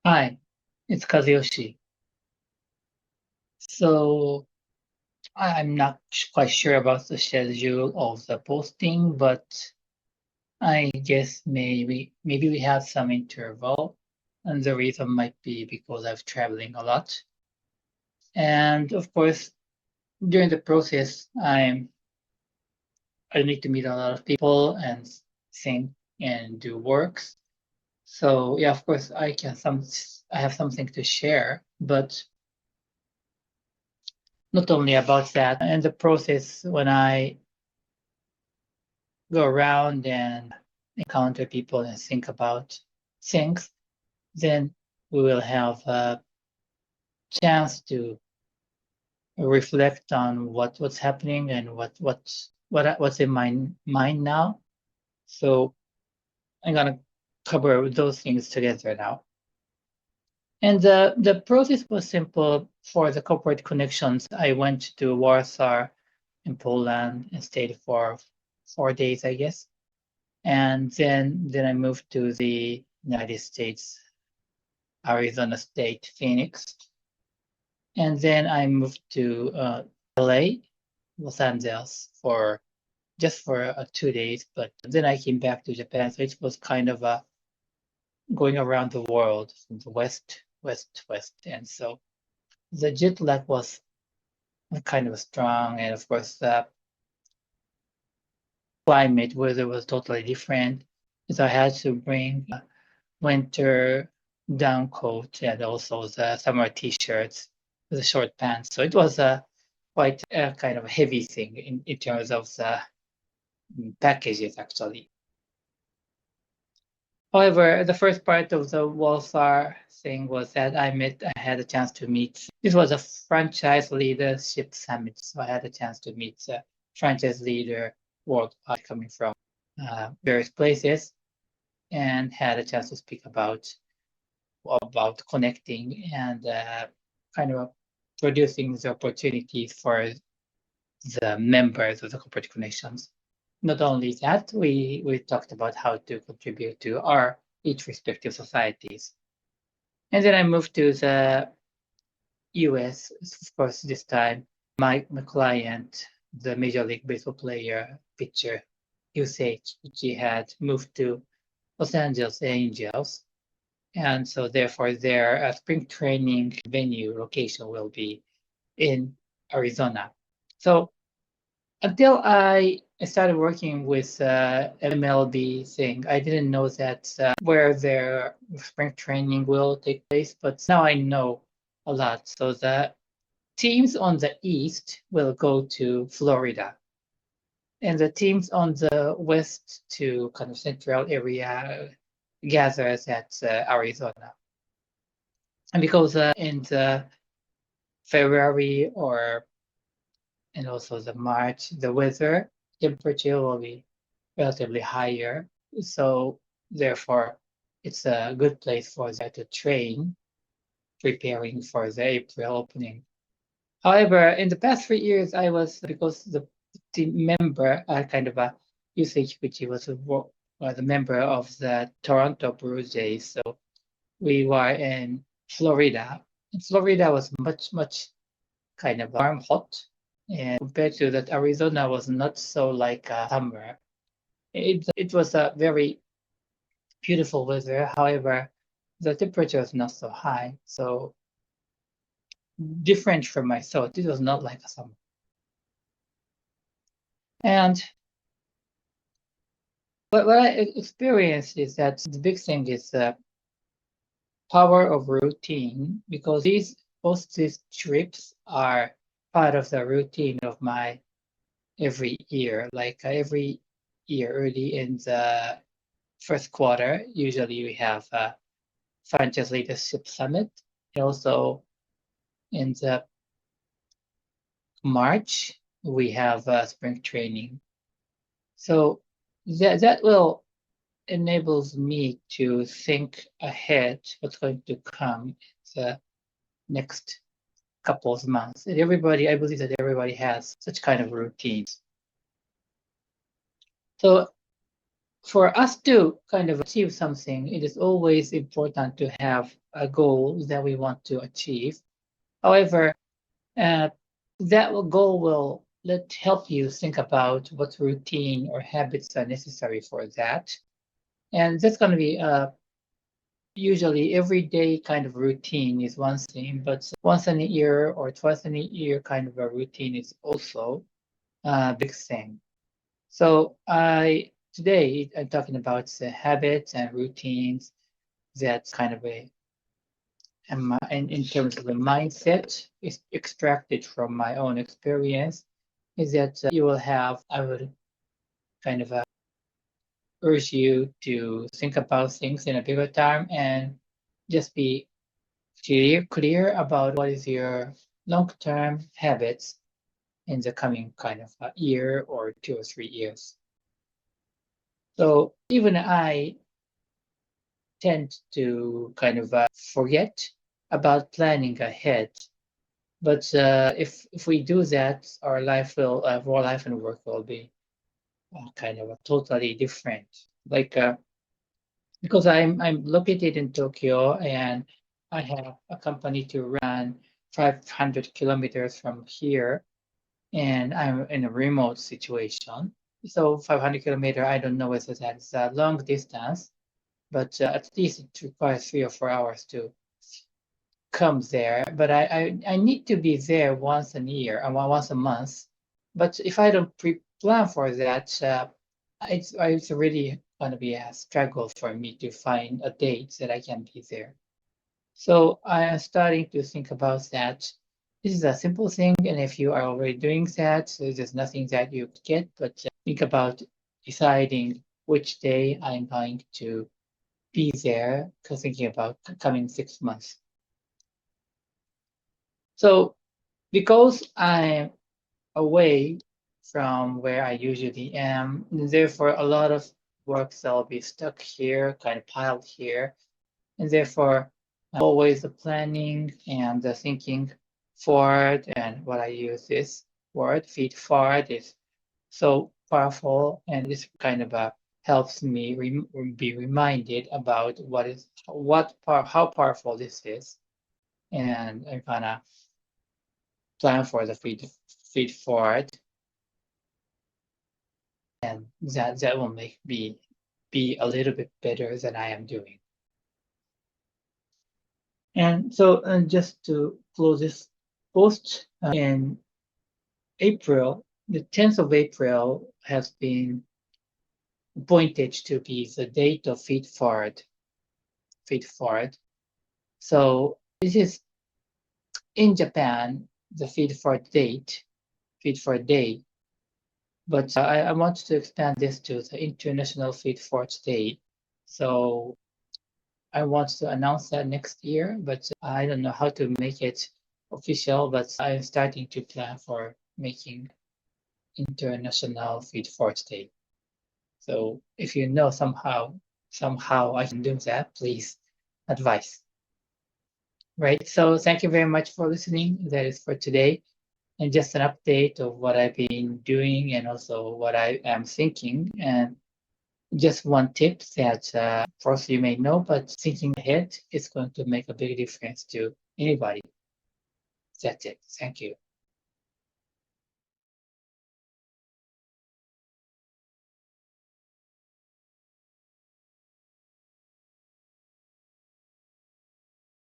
Hi, it's Kazuyoshi. So I'm not quite sure about the schedule of the posting, but I guess maybe we have some interval, and the reason might be because I'm traveling a lot. And of course, during the process, I need to meet a lot of people and think and do works. So yeah, of course, I have something to share, but not only about that. In the process, when I go around and encounter people and think about things, then we will have a chance to reflect on what's happening and what's in my mind now. So I'm gonna cover those things together now. And the process was simple for the corporate connections. I went to Warsaw in Poland and stayed for 4 days, I guess. And then I moved to the United States, Arizona State, Phoenix. And then I moved to LA, Los Angeles, for just for 2 days. But then I came back to Japan. So it was kind of going around the world from the west. And so the jet lag was kind of strong. And of course, the climate weather was totally different. So I had to bring winter down coat and also the summer t-shirts, the short pants. So it was quite a kind of a heavy thing in terms of the packages actually. However, the first part of the Warsaw thing was that I had a chance to meet. This was a franchise leadership summit, so I had a chance to meet the franchise leader worldwide coming from various places, and had a chance to speak about connecting and kind of producing the opportunities for the members of the corporate connections. Not only that, we talked about how to contribute to our each respective societies. And then I moved to the US, of course, this time. My client, the Major League Baseball player, pitcher, Yusei Kikuchi, had moved to Los Angeles Angels. And so therefore their spring training venue location will be in Arizona. So until I started working with MLB thing, I didn't know that where their spring training will take place, but now I know a lot. So the teams on the east will go to Florida, and the teams on the west to kind of central area gathers at Arizona. And because in the February and also the March, the weather temperature will be relatively higher. So therefore, it's a good place for that to train, preparing for the April opening. However, in the past 3 years, I was because the team member, kind of a Yusei Kikuchi was the member of the Toronto Blue Jays. So we were in Florida. And Florida was much kind of warm, hot, and compared to that, Arizona was not so like summer. It was a very beautiful weather. However, the temperature was not so high, so different from my thought. It was not like a summer. And what I experienced is that the big thing is the power of routine, because both these trips are part of the routine of my every year. Like every year, early in the first quarter, usually we have a franchise leadership summit. And also in the March, we have spring training. So that will enables me to think ahead what's going to come in the next couple of months. And I believe that everybody has such kind of routines. So for us to kind of achieve something, it is always important to have a goal that we want to achieve. However, that goal will help you think about what routine or habits are necessary for that. And that's going to be usually everyday kind of routine is one thing, but once in a year or twice in a year kind of a routine is also a big thing. So today I'm talking about the habits and routines that kind of in terms of the mindset is extracted from my own experience is that you will have, I would kind of urge you to think about things in a bigger time and just be clear about what is your long-term habits in the coming kind of year or 2 or 3 years. So even I tend to kind of forget about planning ahead. But if we do that, our life and work will be kind of totally different. Like because I'm located in Tokyo and I have a company to run 500 kilometers from here, and I'm in a remote situation. So 500 kilometer, I don't know whether that's a long distance, but at least it requires 3 or 4 hours to come there. But I need to be there once a year, once a month. But if I don't pre-plan for that, it's really going to be a struggle for me to find a date that I can be there. So I am starting to think about that. This is a simple thing, and if you are already doing that, so there's nothing that you get, but think about deciding which day I'm going to be there, because thinking about coming 6 months. So because I'm away from where I usually am, therefore a lot of work will be stuck here, kind of piled here, and therefore always the planning and the thinking forward, and what I use this word, feed forward, is so powerful, and this kind of helps me be reminded about how powerful this is, and I'm gonna plan for the feed forward, and that will make me be a little bit better than I am doing. And so, just to close this post, in April, the 10th of April has been appointed to be the date of feed forward. Feed forward. So this is in Japan, the feed forward date, feed forward day. But I want to expand this to the International Feed Forward Day. So I want to announce that next year, but I don't know how to make it official, but I'm starting to plan for making International Feed Forward Day. So if you know somehow I can do that, please advise. Right. So thank you very much for listening. That is for today. And just an update of what I've been doing and also what I am thinking. And just one tip that, of course, you may know, but thinking ahead is going to make a big difference to anybody. That's it. Thank you.